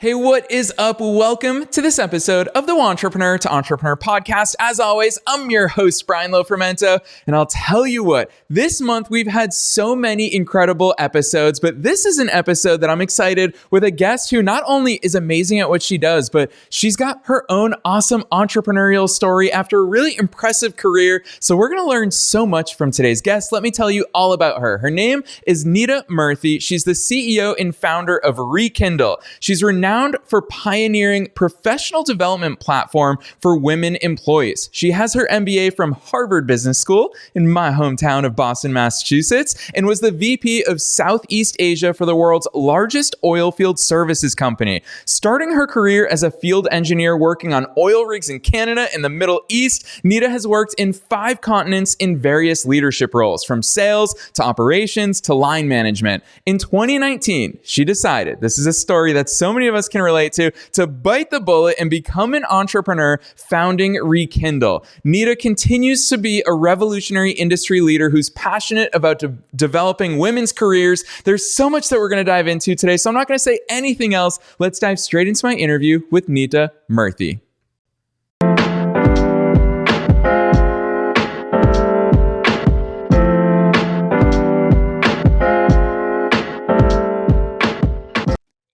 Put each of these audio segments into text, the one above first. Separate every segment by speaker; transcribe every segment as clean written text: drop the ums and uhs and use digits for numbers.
Speaker 1: Hey, what is up? Welcome to this episode of the Entrepreneur to Entrepreneur podcast. As always, I'm your host, Brian Lofermento, and I'll tell you what, this month we've had so many incredible episodes, but this is an episode that I'm excited with a guest who not only is amazing at what she does, but she's got her own awesome entrepreneurial story after a really impressive career. So we're going to learn so much from today's guest. Let me tell you all about her. Her name is Neeta Murthy. She's the CEO and founder of Rekindle. She's renowned for pioneering professional development platform for women employees. She has her MBA from Harvard Business School in my hometown of Boston, Massachusetts, and was the VP of Southeast Asia for the world's largest oilfield services company. Starting her career as a field engineer working on oil rigs in Canada and the Middle East, Neeta has worked in 5 continents in various leadership roles, from sales to operations to line management. In 2019, she decided, this is a story that so many of us can relate to bite the bullet and become an entrepreneur, founding Rekindle. Neeta continues to be a revolutionary industry leader who's passionate about developing women's careers. There's so much that we're going to dive into today, so I'm not going to say anything else. Let's dive straight into my interview with Neeta Murthy.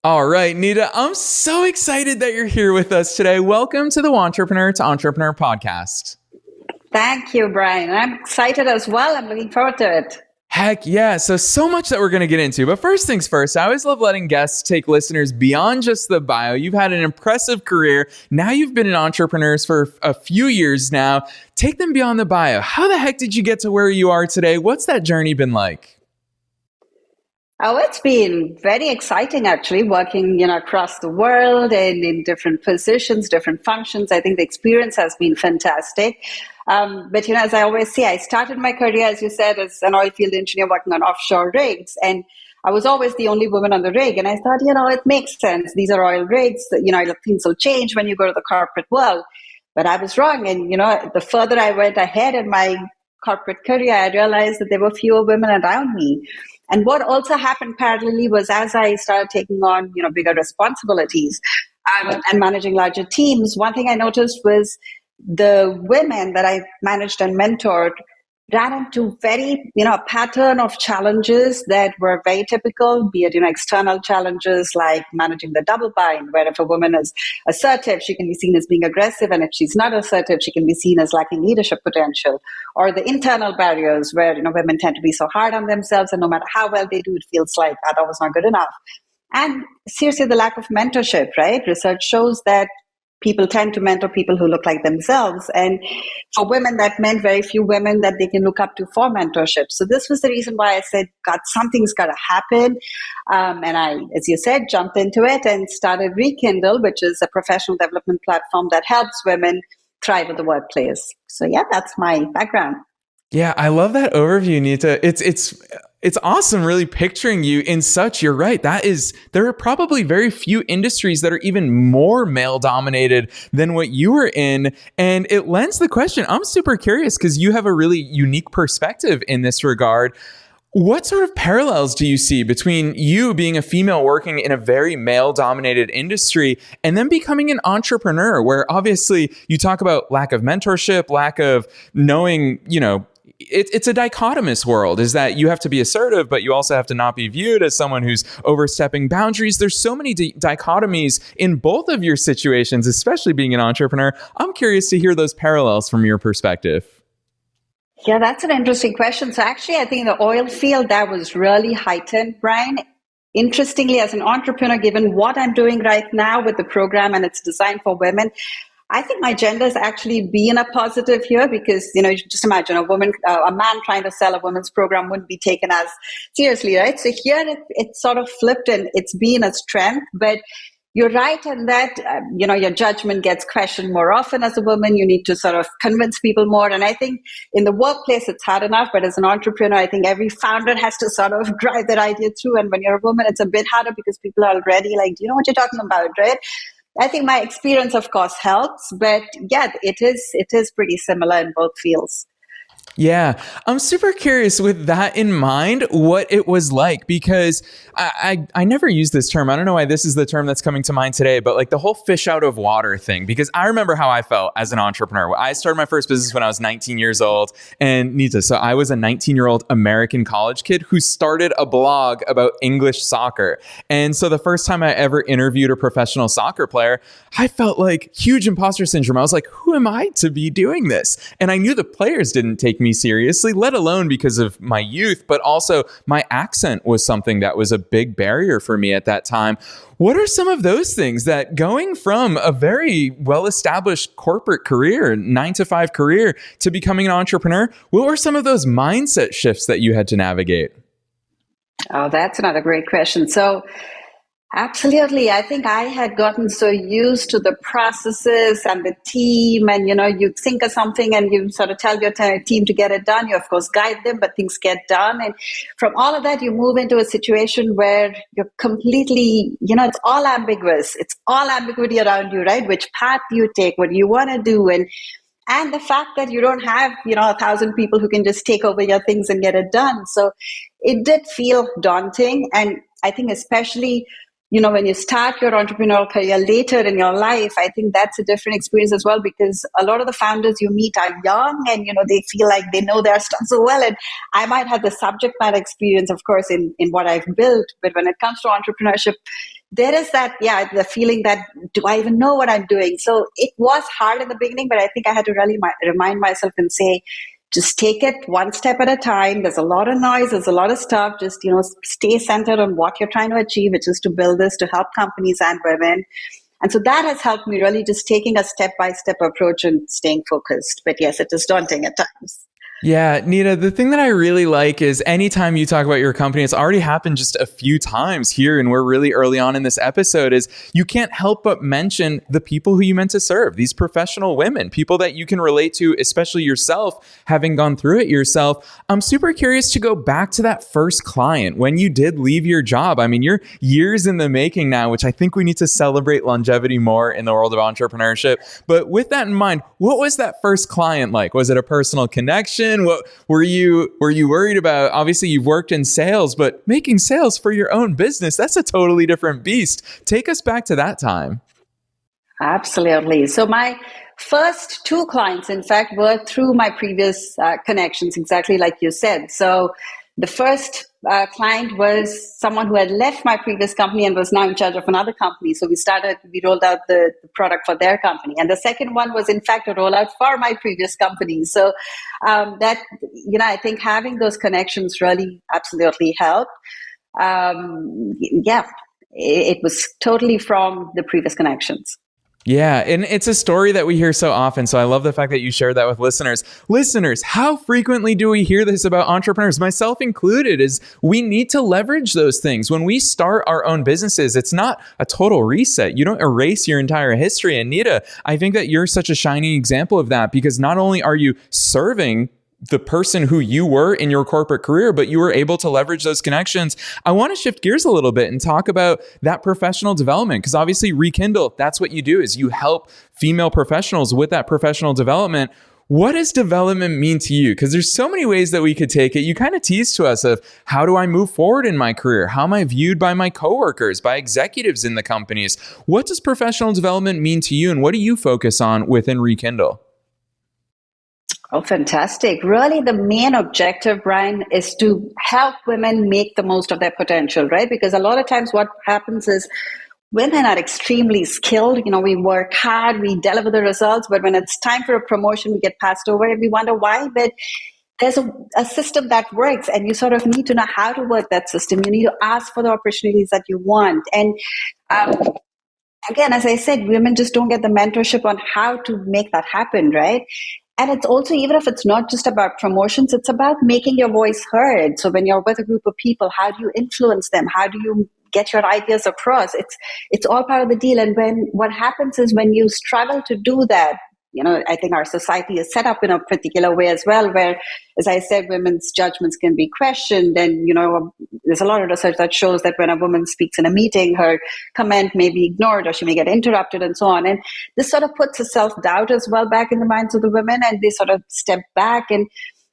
Speaker 1: All right, Neeta, I'm so excited that you're here with us today. Welcome to the Entrepreneur to Entrepreneur podcast.
Speaker 2: Thank you, Brian. I'm excited as well. I'm looking forward to it.
Speaker 1: Heck yeah. So much that we're going to get into. But first things first, I always love letting guests take listeners beyond just the bio. You've had an impressive career. Now you've been an entrepreneur for a few years now. Take them beyond the bio. How the heck did you get to where you are today? What's that journey been like?
Speaker 2: Oh, it's been very exciting, actually, working, across the world and in different positions, different functions. I think the experience has been fantastic. But, as I always say, I started my career, as you said, as an oilfield engineer working on offshore rigs. And I was always the only woman on the rig. And I thought, it makes sense. These are oil rigs. Things will change when you go to the corporate world. But I was wrong. And, the further I went ahead in my corporate career, I realized that there were fewer women around me. And what also happened parallelly was, as I started taking on, bigger responsibilities and managing larger teams, one thing I noticed was the women that I managed and mentored ran into very, a pattern of challenges that were very typical, be it, external challenges like managing the double bind, where if a woman is assertive, she can be seen as being aggressive, and if she's not assertive, she can be seen as lacking leadership potential. Or the internal barriers where, women tend to be so hard on themselves, and no matter how well they do, it feels like that was not good enough. And seriously, the lack of mentorship, right? Research shows that people tend to mentor people who look like themselves. And for women, that meant very few women that they can look up to for mentorship. So this was the reason why I said, God, something's got to happen. And I, as you said, jumped into it and started Rekindle, which is a professional development platform that helps women thrive in the workplace. So yeah, that's my background.
Speaker 1: Yeah, I love that overview, Neeta. It's awesome really picturing you in such, you're right, there are probably very few industries that are even more male dominated than what you were in. And it lends the question, I'm super curious because you have a really unique perspective in this regard. What sort of parallels do you see between you being a female working in a very male-dominated industry and then becoming an entrepreneur, where obviously you talk about lack of mentorship, lack of knowing, it's a dichotomous world, is that you have to be assertive, but you also have to not be viewed as someone who's overstepping boundaries. There's so many dichotomies in both of your situations, especially being an entrepreneur. I'm curious to hear those parallels from your perspective.
Speaker 2: Yeah, that's an interesting question. So actually, I think the oil field, that was really heightened, Brian. Interestingly, as an entrepreneur, given what I'm doing right now with the program and it's designed for women, I think my gender has actually been a positive here because, just imagine a man trying to sell a women's program wouldn't be taken as seriously, right? So here it's sort of flipped and it's been a strength, but you're right in that, your judgment gets questioned more often as a woman. You need to sort of convince people more. And I think in the workplace, it's hard enough. But as an entrepreneur, I think every founder has to sort of drive that idea through. And when you're a woman, it's a bit harder because people are already like, do you know what you're talking about, right? I think my experience, of course, helps. But yeah, it is pretty similar in both fields.
Speaker 1: Yeah, I'm super curious with that in mind, what it was like, because I never use this term. I don't know why this is the term that's coming to mind today, but like the whole fish out of water thing, because I remember how I felt as an entrepreneur. I started my first business when I was 19 years old. And Neeta, so I was a 19-year-old American college kid who started a blog about English soccer. And so the first time I ever interviewed a professional soccer player, I felt like huge imposter syndrome. I was like, who am I to be doing this? And I knew the players didn't take me seriously, let alone because of my youth, but also my accent was something that was a big barrier for me at that time. What are some of those things that, going from a very well-established corporate career, 9 to 5 career, to becoming an entrepreneur, what were some of those mindset shifts that you had to navigate?
Speaker 2: Oh, that's another great question. So, absolutely. I think I had gotten so used to the processes and the team, and you think of something and you sort of tell your team to get it done. You, of course, guide them, but things get done. And from all of that, you move into a situation where you're completely, it's all ambiguous. It's all ambiguity around you, right? Which path you take, what you want to do. And the fact that you don't have, 1,000 people who can just take over your things and get it done. So it did feel daunting. And I think especially, when you start your entrepreneurial career later in your life, I think that's a different experience as well, because a lot of the founders you meet are young and, they feel like they know their stuff so well. And I might have the subject matter experience, of course, in what I've built. But when it comes to entrepreneurship, there is that, the feeling that, do I even know what I'm doing? So it was hard in the beginning, but I think I had to really remind myself and say, just take it one step at a time. There's a lot of noise. There's a lot of stuff. Just, stay centered on what you're trying to achieve, which is to build this to help companies and women. And so that has helped me really just taking a step-by-step approach and staying focused. But yes, it is daunting at times.
Speaker 1: Yeah, Neeta, the thing that I really like is anytime you talk about your company, it's already happened just a few times here, and we're really early on in this episode, is you can't help but mention the people who you meant to serve, these professional women, people that you can relate to, especially yourself, having gone through it yourself. I'm super curious to go back to that first client when you did leave your job. I mean, you're years in the making now, which I think we need to celebrate longevity more in the world of entrepreneurship. But with that in mind, what was that first client like? Was it a personal connection? What were you worried about? Obviously, you've worked in sales, but making sales for your own business, that's a totally different beast. Take us back to that time.
Speaker 2: Absolutely. So my first 2 clients, in fact, were through my previous connections, exactly like you said. So the first client was someone who had left my previous company and was now in charge of another company. So we rolled out the product for their company. And the second one was, in fact, a rollout for my previous company. So I think having those connections really absolutely helped. It was totally from the previous connections.
Speaker 1: Yeah, and it's a story that we hear so often. So I love the fact that you shared that with listeners. Listeners, how frequently do we hear this about entrepreneurs, myself included, is we need to leverage those things. When we start our own businesses, it's not a total reset. You don't erase your entire history. And Neeta, I think that you're such a shining example of that, because not only are you serving the person who you were in your corporate career, but you were able to leverage those connections. I want to shift gears a little bit and talk about that professional development, because obviously Rekindle, that's what you do, is you help female professionals with that professional development. What does development mean to you? Because there's so many ways that we could take it. You kind of teased to us of, how do I move forward in my career? How am I viewed by my coworkers, by executives in the companies? What does professional development mean to you, and what do you focus on within Rekindle?
Speaker 2: Oh, fantastic. Really, the main objective, Brian, is to help women make the most of their potential, right? Because a lot of times what happens is women are extremely skilled. We work hard, we deliver the results, but when it's time for a promotion, we get passed over and we wonder why. But there's a system that works, and you sort of need to know how to work that system. You need to ask for the opportunities that you want. And again, as I said, women just don't get the mentorship on how to make that happen, right? And it's also, even if it's not just about promotions, it's about making your voice heard. So when you're with a group of people, how do you influence them? How do you get your ideas across? It's all part of the deal. And what happens is when you struggle to do that, I think our society is set up in a particular way as well, where, as I said, women's judgments can be questioned. And, there's a lot of research that shows that when a woman speaks in a meeting, her comment may be ignored or she may get interrupted and so on. And this sort of puts a self-doubt as well back in the minds of the women, and they sort of step back. And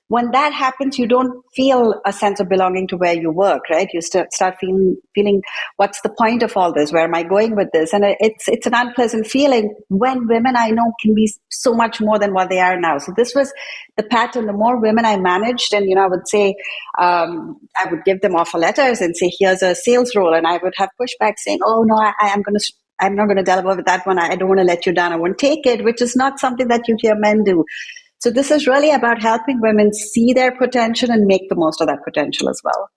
Speaker 2: when that happens, you don't feel a sense of belonging to where you work, right? You start feeling, what's the point of all this? Where am I going with this? And it's an unpleasant feeling when women I know can be so much more than what they are now. So this was the pattern. The more women I managed, and I would say, I would give them offer letters and say, here's a sales role, and I would have pushback saying, oh no, I'm not going to deliver with that one. I don't want to let you down. I won't take it, which is not something that you hear men do. So this is really about helping women see their potential and make the most of that potential as well.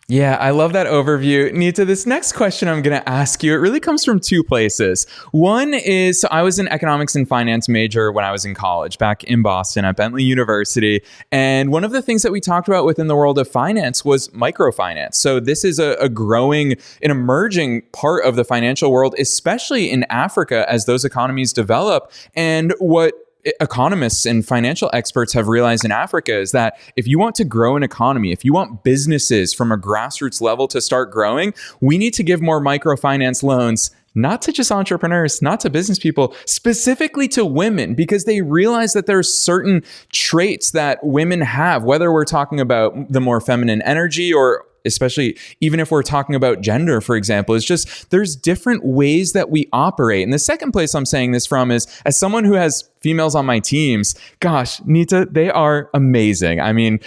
Speaker 1: Yeah, I love that overview. Neeta, this next question I'm going to ask you, it really comes from two places. One is, so I was an economics and finance major when I was in college back in Boston at Bentley University. And one of the things that we talked about within the world of finance was microfinance. So this is a growing, an emerging part of the financial world, especially in Africa as those economies develop. And what economists and financial experts have realized in Africa is that if you want to grow an economy, if you want businesses from a grassroots level to start growing, we need to give more microfinance loans, not to just entrepreneurs, not to business people, specifically to women, because they realize that there's certain traits that women have, whether we're talking about the more feminine energy or especially even if we're talking about gender, for example, it's just there's different ways that we operate. And the second place I'm saying this from is as someone who has females on my teams, gosh, Neeta, they are amazing. I mean,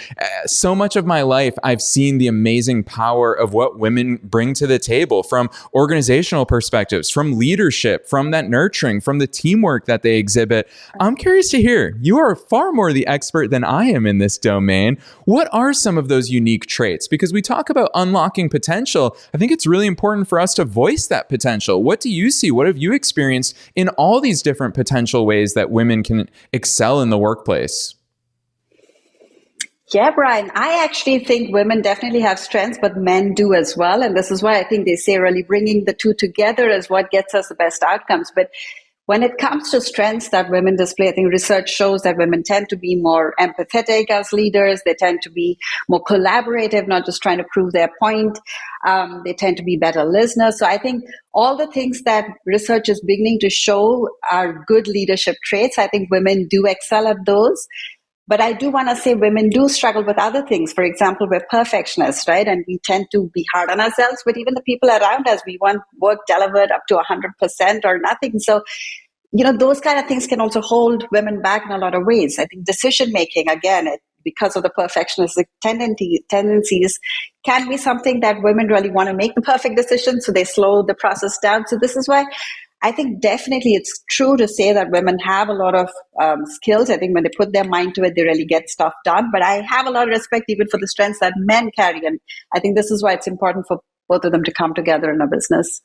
Speaker 1: so much of my life, I've seen the amazing power of what women bring to the table from organizational perspectives, from leadership, from that nurturing, from the teamwork that they exhibit. I'm curious to hear, you are far more the expert than I am in this domain. What are some of those unique traits? Because we talk about unlocking potential. I think it's really important for us to voice that potential. What do you see? What have you experienced in all these different potential ways that women can excel in the workplace?
Speaker 2: Yeah, Brian, I actually think women definitely have strengths, but men do as well. And this is why I think they say really bringing the two together is what gets us the best outcomes. But when it comes to strengths that women display, I think research shows that women tend to be more empathetic as leaders. They tend to be more collaborative, not just trying to prove their point. They tend to be better listeners. So I think all the things that research is beginning to show are good leadership traits. I think women do excel at those. But I do want to say women do struggle with other things. For example, we're perfectionists, right? And we tend to be hard on ourselves, but even the people around us, we want work delivered up to 100% or nothing. So, those kind of things can also hold women back in a lot of ways. I think decision making, again, because of the perfectionistic tendencies, can be something that women really want to make the perfect decision, so they slow the process down. So this is why I think definitely it's true to say that women have a lot of skills. I think when they put their mind to it, they really get stuff done. But I have a lot of respect even for the strengths that men carry. And I think this is why it's important for both of them to come together in a business.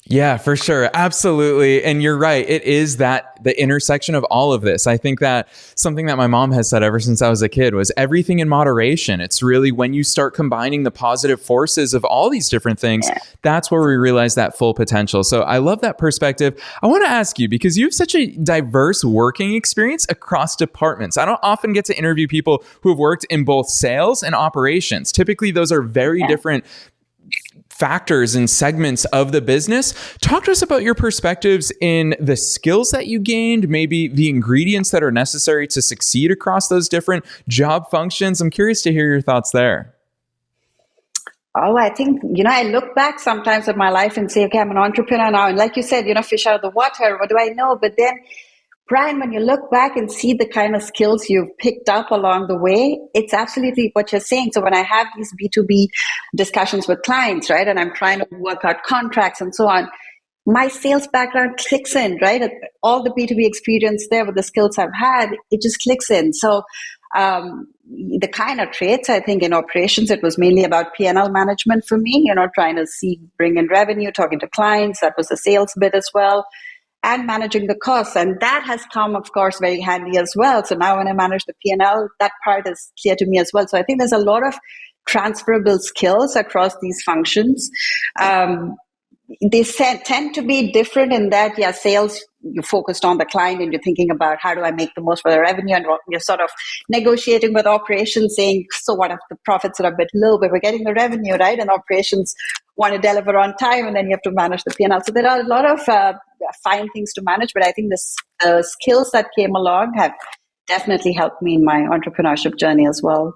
Speaker 1: Yeah, for sure. Absolutely. And you're right. It is that the intersection of all of this. I think that something that my mom has said ever since I was a kid was everything in moderation. It's really when you start combining the positive forces of all these different things, that's where we realize that full potential. So I love that perspective. I want to ask you, because you have such a diverse working experience across departments. I don't often get to interview people who have worked in both sales and operations. Typically, those are very different factors and segments of the business. Talk to us about your perspectives in the skills that you gained, maybe the ingredients that are necessary to succeed across those different job functions. I'm curious to hear your thoughts there.
Speaker 2: Oh, I think, I look back sometimes at my life and say, okay, I'm an entrepreneur now. And like you said, fish out of the water. What do I know? But then, Brian, when you look back and see the kind of skills you've picked up along the way, it's absolutely what you're saying. So when I have these B2B discussions with clients, right, and I'm trying to work out contracts and so on, my sales background clicks in, right? All the B2B experience there with the skills I've had, it just clicks in. So the kind of traits, I think in operations, it was mainly about P&L management for me, trying to bring in revenue, talking to clients. That was the sales bit as well. And managing the costs. And that has come, of course, very handy as well. So now when I manage the P&L, that part is clear to me as well. So I think there's a lot of transferable skills across these functions. They tend to be different in that, sales, you're focused on the client and you're thinking about how do I make the most for the revenue, and you're sort of negotiating with operations saying, so what if the profits are a bit low, but we're getting the revenue, right? And operations want to deliver on time, and then you have to manage the P&L. So there are a lot of fine things to manage, but I think the skills that came along have definitely helped me in my entrepreneurship journey as well.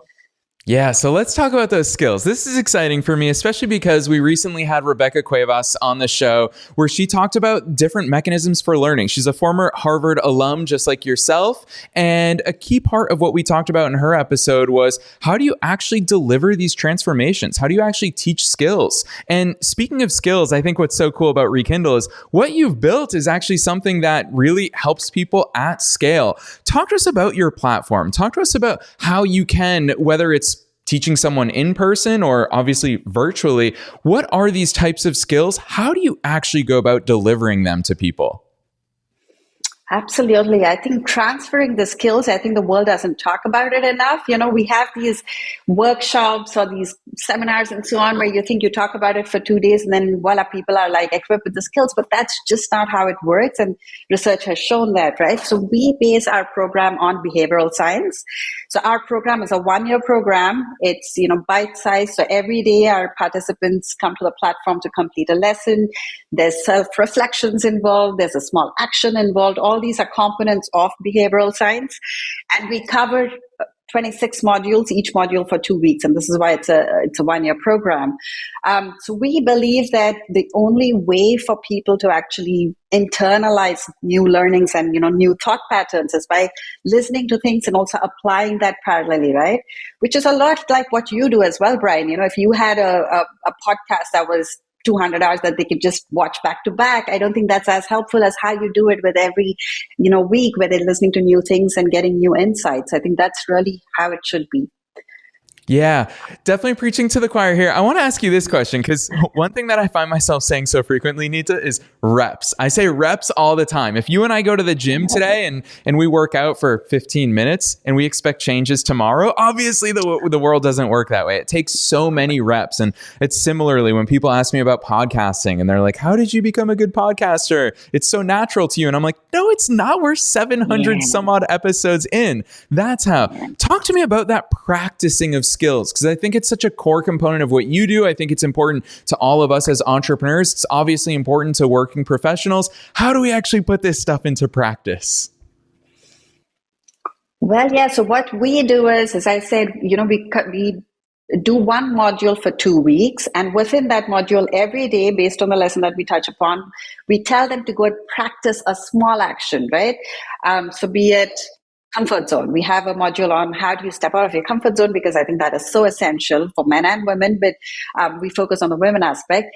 Speaker 1: Yeah, so let's talk about those skills. This is exciting for me, especially because we recently had Rebecca Cuevas on the show where she talked about different mechanisms for learning. She's a former Harvard alum, just like yourself. And a key part of what we talked about in her episode was how do you actually deliver these transformations? How do you actually teach skills? And speaking of skills, I think what's so cool about Rekindle is what you've built is actually something that really helps people at scale. Talk to us about your platform. Talk to us about how you can, whether it's teaching someone in person or obviously virtually, what are these types of skills? How do you actually go about delivering them to people?
Speaker 2: Absolutely. I think transferring the skills, I think the world doesn't talk about it enough. We have these workshops or these seminars and so on where you think you talk about it for 2 days and then voila, people are like equipped with the skills, but that's just not how it works. And research has shown that, right? So we base our program on behavioral science. So our program is a 1-year program. It's, bite-sized. So every day our participants come to the platform to complete a lesson. There's self-reflections involved. There's a small action involved. All these are components of behavioral science. And we cover 26 modules, each module for 2 weeks. And this is why it's a 1-year program. So we believe that the only way for people to actually internalize new learnings and, new thought patterns is by listening to things and also applying that parallelly, right? Which is a lot like what you do as well, Brian. If you had a podcast that was 200 hours that they could just watch back to back, I don't think that's as helpful as how you do it with every, week where they're listening to new things and getting new insights. I think that's really how it should be.
Speaker 1: Yeah, definitely preaching to the choir here. I want to ask you this question because one thing that I find myself saying so frequently, Neeta, is reps. I say reps all the time. If you and I go to the gym today and we work out for 15 minutes and we expect changes tomorrow, obviously the world doesn't work that way. It takes so many reps. And it's similarly when people ask me about podcasting and they're like, how did you become a good podcaster? It's so natural to you. And I'm like, no, it's not. We're 700 some odd episodes in. That's how. Talk to me about that practicing of skills, because I think it's such a core component of what you do. I think it's important to all of us as entrepreneurs. It's obviously important to working professionals. How do we actually put this stuff into practice?
Speaker 2: Well, yeah. So what we do is, as I said, we do one module for 2 weeks. And within that module, every day, based on the lesson that we touch upon, we tell them to go and practice a small action, right? So be it comfort zone. We have a module on how do you step out of your comfort zone, because I think that is so essential for men and women, but we focus on the women aspect.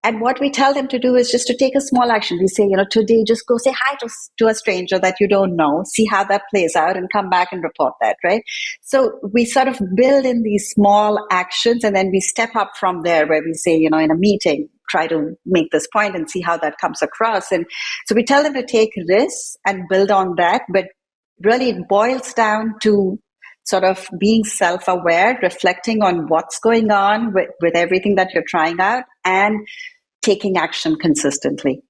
Speaker 2: And what we tell them to do is just to take a small action. We say, today just go say hi to a stranger that you don't know, see how that plays out and come back and report that, right? So we sort of build in these small actions and then we step up from there where we say, in a meeting, try to make this point and see how that comes across. And so we tell them to take risks and build on that, but really it boils down to sort of being self-aware, reflecting on what's going on with everything that you're trying out and taking action consistently.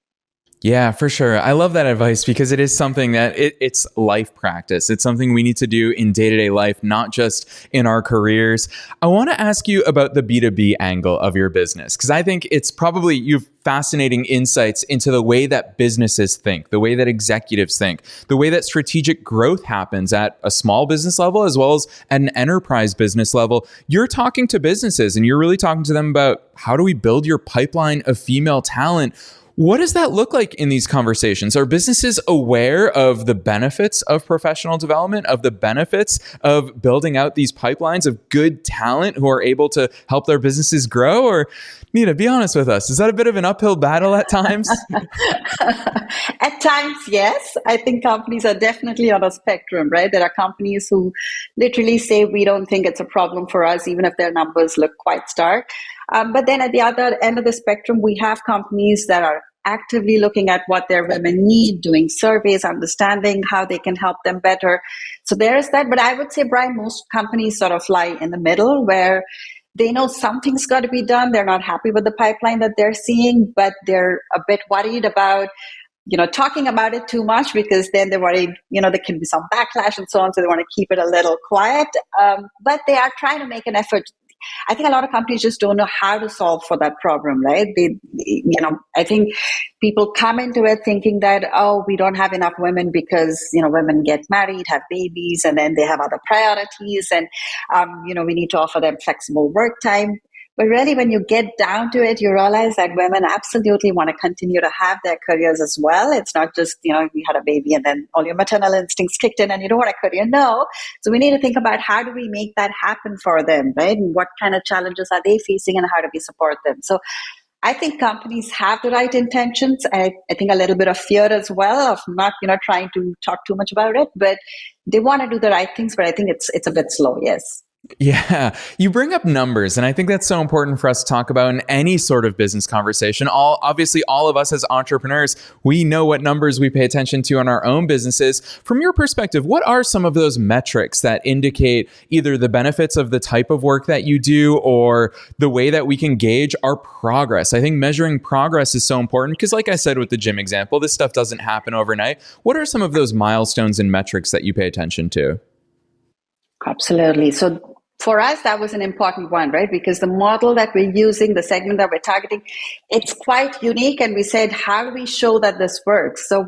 Speaker 1: Yeah, for sure. I love that advice because it is something that it's life practice. It's something we need to do in day-to-day life, not just in our careers. I want to ask you about the B2B angle of your business, because I think it's probably you've fascinating insights into the way that businesses think, the way that executives think, the way that strategic growth happens at a small business level as well as at an enterprise business level. You're talking to businesses and you're really talking to them about how do we build your pipeline of female talent? What does that look like in these conversations? Are businesses aware of the benefits of professional development, of the benefits of building out these pipelines of good talent who are able to help their businesses grow? Or, Neeta, be honest with us. Is that a bit of an uphill battle at times?
Speaker 2: At times, yes. I think companies are definitely on a spectrum, right? There are companies who literally say, we don't think it's a problem for us, even if their numbers look quite stark. But then at the other end of the spectrum, we have companies that are actively looking at what their women need, doing surveys, understanding how they can help them better. So there is that. But I would say, Brian, most companies sort of lie in the middle where they know something's got to be done. They're not happy with the pipeline that they're seeing, but they're a bit worried about talking about it too much because then they're worried, there can be some backlash and so on. So they want to keep it a little quiet. But they are trying to make an effort. I think a lot of companies just don't know how to solve for that problem, right? I think people come into it thinking that, oh, we don't have enough women because, women get married, have babies, and then they have other priorities. And, we need to offer them flexible work time. But really, when you get down to it, you realize that women absolutely want to continue to have their careers as well. It's not just, you had a baby and then all your maternal instincts kicked in and you don't want a career. No. So we need to think about how do we make that happen for them, right? And what kind of challenges are they facing and how do we support them? So I think companies have the right intentions. I think a little bit of fear as well of not, trying to talk too much about it, but they want to do the right things. But I think it's a bit slow. Yes.
Speaker 1: Yeah, you bring up numbers, and I think that's so important for us to talk about in any sort of business conversation. Obviously, all of us as entrepreneurs, we know what numbers we pay attention to in our own businesses. From your perspective, what are some of those metrics that indicate either the benefits of the type of work that you do or the way that we can gauge our progress? I think measuring progress is so important because, like I said with the gym example, this stuff doesn't happen overnight. What are some of those milestones and metrics that you pay attention to?
Speaker 2: Absolutely. So for us, that was an important one, right? Because the model that we're using, the segment that we're targeting, it's quite unique. And we said, how do we show that this works? So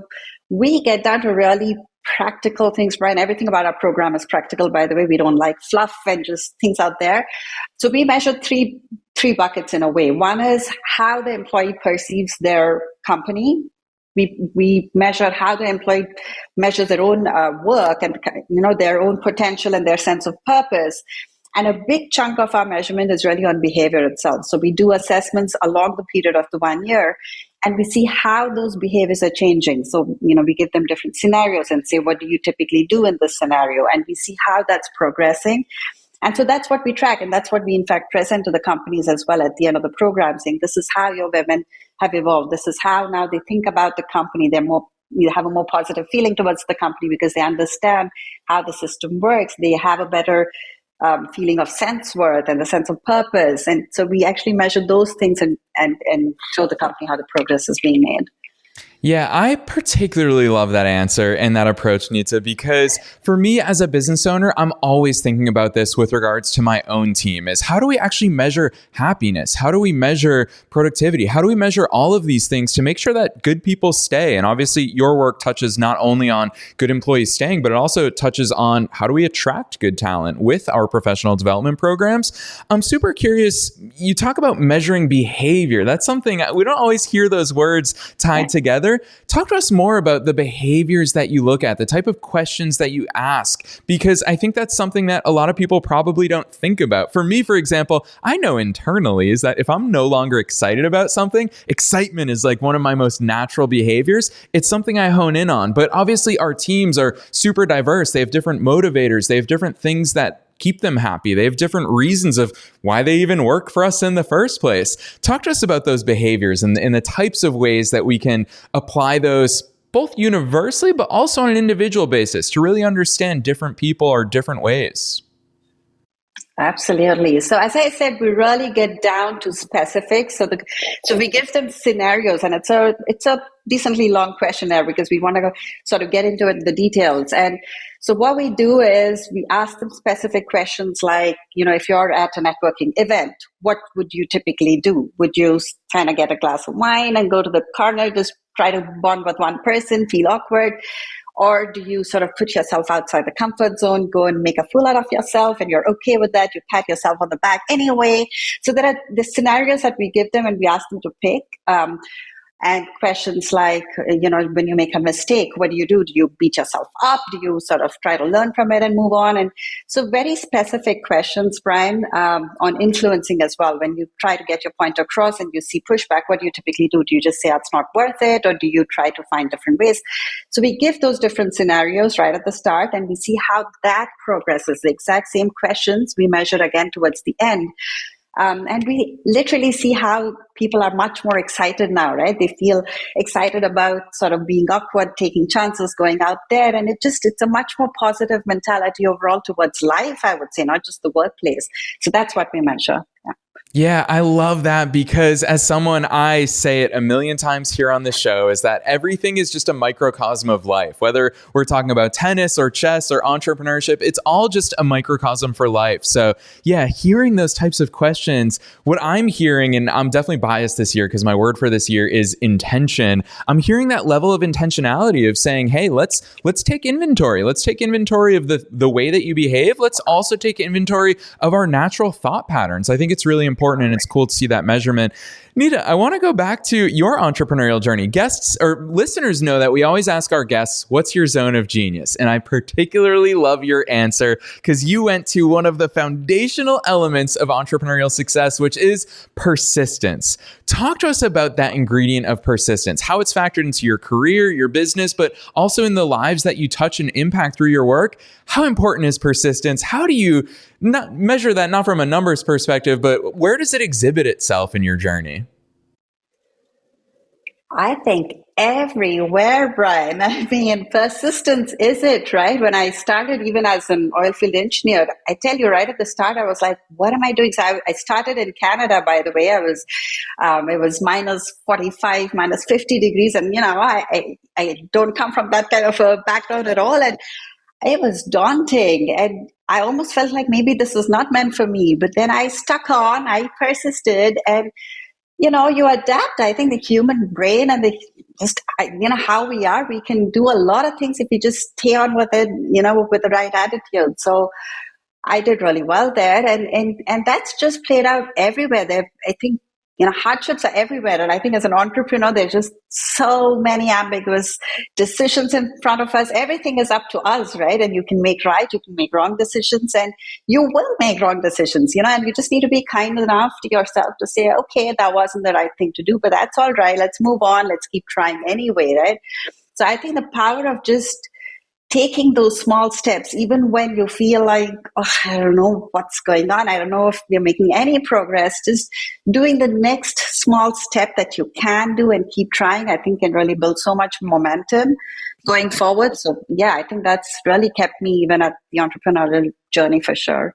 Speaker 2: we get down to really practical things, Brian. Everything about our program is practical, by the way. We don't like fluff and just things out there. So we measured three buckets in a way. One is how the employee perceives their company. We measure how the employee measures their own work and their own potential and their sense of purpose. And a big chunk of our measurement is really on behavior itself. So we do assessments along the period of the 1 year, and we see how those behaviors are changing. So, we give them different scenarios and say, what do you typically do in this scenario? And we see how that's progressing. And so that's what we track. And that's what we, in fact, present to the companies as well at the end of the program, saying this is how your women have evolved. This is how now they think about the company. You have a more positive feeling towards the company because they understand how the system works. They have a better feeling of sense worth and the sense of purpose. And so we actually measure those things and show the company how the progress is being made.
Speaker 1: Yeah, I particularly love that answer and that approach, Neeta, because for me as a business owner, I'm always thinking about this with regards to my own team is how do we actually measure happiness? How do we measure productivity? How do we measure all of these things to make sure that good people stay? And obviously your work touches not only on good employees staying, but it also touches on how do we attract good talent with our professional development programs. I'm super curious. You talk about measuring behavior. That's something we don't always hear those words tied together. Talk to us more about the behaviors that you look at, the type of questions that you ask, because I think that's something that a lot of people probably don't think about. For me, for example, I know internally is that if I'm no longer excited about something, excitement is like one of my most natural behaviors. It's something I hone in on. But obviously our teams are super diverse. They have different motivators. They have different things that keep them happy. They have different reasons of why they even work for us in the first place. Talk to us about those behaviors and the types of ways that we can apply those both universally, but also on an individual basis to really understand different people or different ways.
Speaker 2: Absolutely. So as I said, we really get down to specifics. So we give them scenarios, and it's a decently long questionnaire because we want to sort of get into it, the details. And so what we do is we ask them specific questions like, if you're at a networking event, what would you typically do? Would you kind of get a glass of wine and go to the corner, just try to bond with one person, feel awkward? Or do you sort of put yourself outside the comfort zone, go and make a fool out of yourself, and you're okay with that? You pat yourself on the back anyway. So there are the scenarios that we give them and we ask them to pick. And questions like, when you make a mistake, what do you do? Do you beat yourself up? Do you sort of try to learn from it and move on? And so very specific questions, Brian, on influencing as well. When you try to get your point across and you see pushback, what do you typically do? Do you just say it's not worth it? Or do you try to find different ways? So we give those different scenarios right at the start and we see how that progresses. The exact same questions we measure again towards the end. And we literally see how people are much more excited now, right? They feel excited about sort of being awkward, taking chances, going out there. And it's a much more positive mentality overall towards life, I would say, not just the workplace. So that's what we measure. Yeah.
Speaker 1: Yeah, I love that because as someone, I say it a million times here on the show, is that everything is just a microcosm of life. Whether we're talking about tennis or chess or entrepreneurship, it's all just a microcosm for life. So yeah, hearing those types of questions, what I'm hearing, and I'm definitely biased this year because my word for this year is intention. I'm hearing that level of intentionality of saying, hey, let's take inventory. Let's take inventory of the way that you behave. Let's also take inventory of our natural thought patterns. I think it's really important and it's cool to see that measurement. Neeta, I want to go back to your entrepreneurial journey. Guests or listeners know that we always ask our guests, what's your zone of genius? And I particularly love your answer because you went to one of the foundational elements of entrepreneurial success, which is persistence. Talk to us about that ingredient of persistence, how it's factored into your career, your business, but also in the lives that you touch and impact through your work. How important is persistence? How do you not measure that, not from a numbers perspective, but where does it exhibit itself in your journey?
Speaker 2: I think everywhere, Brian. I mean, persistence is it, right? When I started, even as an oilfield engineer, I tell you right at the start, I was like, what am I doing? So I started in Canada, by the way. It was minus 45, minus 50 degrees. And, I don't come from that kind of a background at all. And it was daunting. And I almost felt like maybe this was not meant for me. But then I stuck on, I persisted, and you adapt. I think the human brain and how we are, we can do a lot of things if we just stay on with it, with the right attitude. So I did really well there. And that's just played out everywhere. I think, hardships are everywhere. And I think as an entrepreneur, there's just so many ambiguous decisions in front of us. Everything is up to us, right? And you can make right, you can make wrong decisions, and you will make wrong decisions, and you just need to be kind enough to yourself to say, okay, that wasn't the right thing to do, but that's all right. Let's move on. Let's keep trying anyway, right? So I think the power of just taking those small steps, even when you feel like, I don't know what's going on, I don't know if you're making any progress, just doing the next small step that you can do and keep trying, I think can really build so much momentum going forward. So yeah, I think that's really kept me even at the entrepreneurial journey for sure.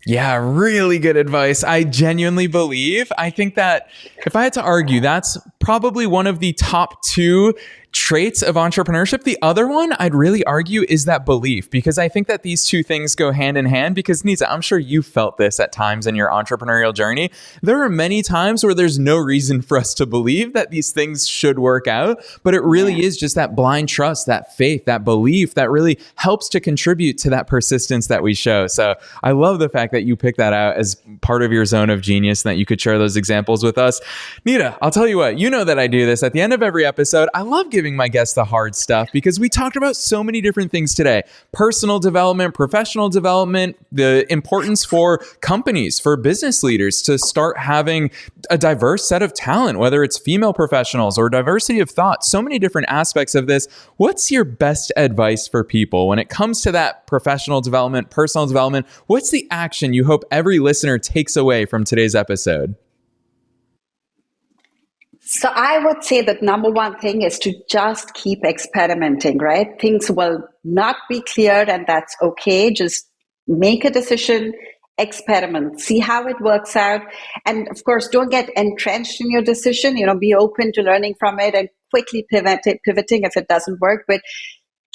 Speaker 1: Yeah, really good advice. I genuinely believe, I think that if I had to argue, that's probably one of the top two traits of entrepreneurship. The other one I'd really argue is that belief, because I think that these two things go hand in hand. Because Neeta, I'm sure you felt this at times in your entrepreneurial journey. There are many times where there's no reason for us to believe that these things should work out, but it really is just that blind trust, that faith, that belief that really helps to contribute to that persistence that we show. So I love the fact that you picked that out as part of your zone of genius and that you could share those examples with us. Neeta, I'll tell you what, you know that I do this at the end of every episode. I love giving my guests the hard stuff because we talked about so many different things today: personal development, professional development, the importance for companies, for business leaders to start having a diverse set of talent, whether it's female professionals or diversity of thought, so many different aspects of this. What's your best advice for people when it comes to that professional development, personal development? What's the action you hope every listener takes away from today's episode?
Speaker 2: So I would say that number one thing is to just keep experimenting, right? Things will not be clear, and that's okay. Just make a decision, experiment, see how it works out. And of course, don't get entrenched in your decision, be open to learning from it and quickly pivoting if it doesn't work. But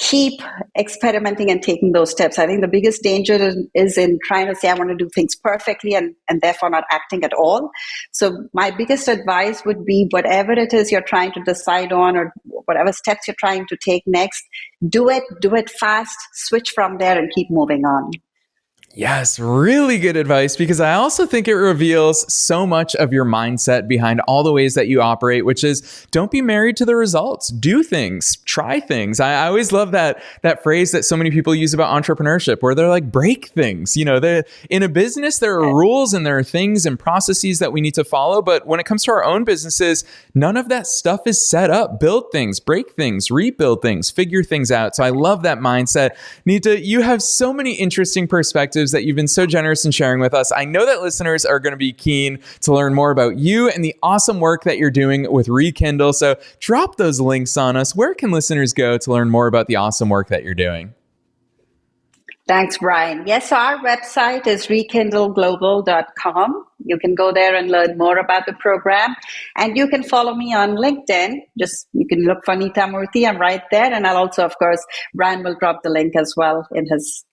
Speaker 2: keep experimenting and taking those steps. I think the biggest danger is in trying to say, I want to do things perfectly and therefore not acting at all. So my biggest advice would be whatever it is you're trying to decide on or whatever steps you're trying to take next, do it fast, switch from there and keep moving on.
Speaker 1: Yes, really good advice, because I also think it reveals so much of your mindset behind all the ways that you operate, which is don't be married to the results. Do things, try things. I always love that phrase that so many people use about entrepreneurship where they're like, break things. In a business, there are rules and there are things and processes that we need to follow. But when it comes to our own businesses, none of that stuff is set up. Build things, break things, rebuild things, figure things out. So I love that mindset. Neeta, you have so many interesting perspectives that you've been so generous in sharing with us. I know that listeners are going to be keen to learn more about you and the awesome work that you're doing with Rekindle. So drop those links on us. Where can listeners go to learn more about the awesome work that you're doing?
Speaker 2: Thanks, Brian. Yes, so our website is rekindleglobal.com. You can go there and learn more about the program. And you can follow me on LinkedIn. You can look for Neeta Murthy. I'm right there. And I'll also, of course, Brian will drop the link as well in his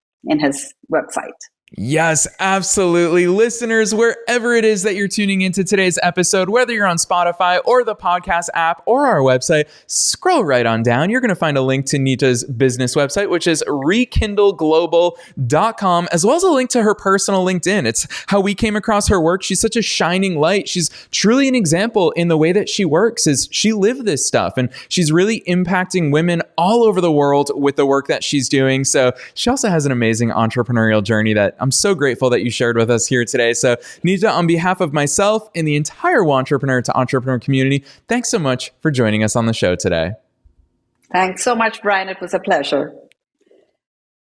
Speaker 2: website.
Speaker 1: Yes, absolutely. Listeners, wherever it is that you're tuning into today's episode, whether you're on Spotify or the podcast app or our website, scroll right on down. You're going to find a link to Neeta's business website, which is rekindleglobal.com, as well as a link to her personal LinkedIn. It's how we came across her work. She's such a shining light. She's truly an example in the way that she works. Is she lived this stuff, and she's really impacting women all over the world with the work that she's doing. So she also has an amazing entrepreneurial journey that I'm so grateful that you shared with us here today. So Neeta, on behalf of myself and the entire Entrepreneur to Entrepreneur community, thanks so much for joining us on the show today.
Speaker 2: Thanks so much, Brian. It was a pleasure.